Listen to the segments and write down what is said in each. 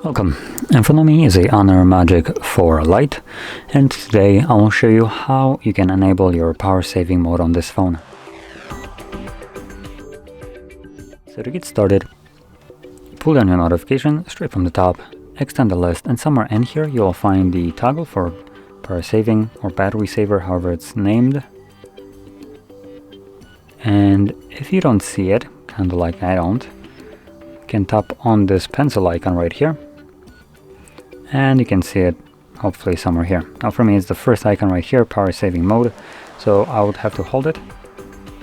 Welcome, in front of me is a Honor Magic 4 Lite, and today I will show you how you can enable your power saving mode on this phone. So to get started, pull down your notification straight from the top, extend the list, and somewhere in here you will find the toggle for power saving or battery saver, however it's named. And if you don't see it, kind of like I don't, you can tap on this pencil icon right here, and you can see it hopefully somewhere here. Now for me it's the first icon right here, power saving mode, so I would have to hold it,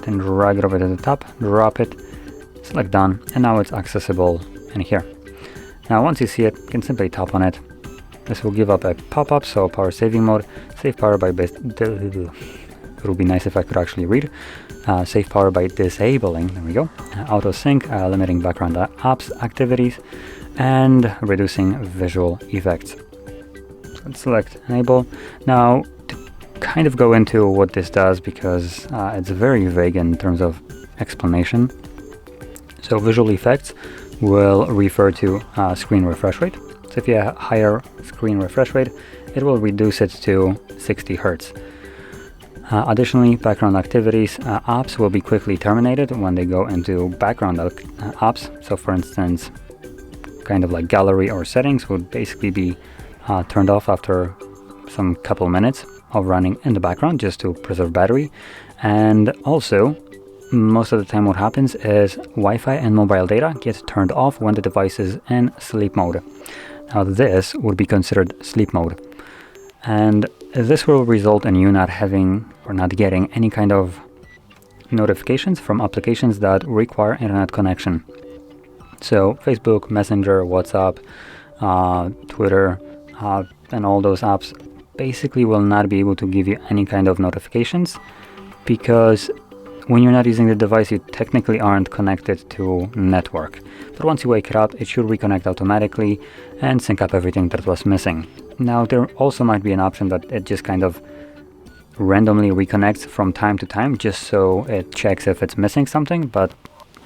then drag it over to the top, drop it, select done, and now it's accessible in here. Now once you see it, you can simply tap on it. This will give up a pop-up, so power saving mode, save power by it would be nice if I could actually read. Save power by disabling, there we go, auto sync, limiting background apps activities, and reducing visual effects. So let's select enable. Now to kind of go into what this does, because it's very vague in terms of explanation. So visual effects will refer to screen refresh rate. So if you have higher screen refresh rate, it will reduce it to 60 Hertz. Additionally, background activities apps will be quickly terminated when they go into background apps. So for instance, kind of like gallery or settings would basically be turned off after some couple minutes of running in the background just to preserve battery. And also, most of the time what happens is Wi-Fi and mobile data gets turned off when the device is in sleep mode. Now this would be considered sleep mode, and this will result in you not having or not getting any kind of notifications from applications that require internet connection. So Facebook, Messenger, WhatsApp, Twitter, and all those apps basically will not be able to give you any kind of notifications, because when you're not using the device, you technically aren't connected to network. But once you wake it up, it should reconnect automatically and sync up everything that was missing. Now there also might be an option that it just kind of randomly reconnects from time to time, just so it checks if it's missing something, but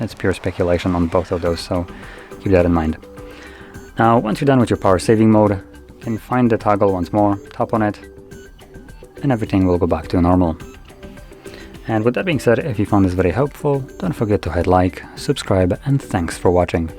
it's pure speculation on both of those, so keep that in mind. Now once you're done with your power saving mode, you can find the toggle once more, tap on it, and everything will go back to normal. And with that being said, if you found this very helpful, don't forget to hit like, subscribe, and thanks for watching.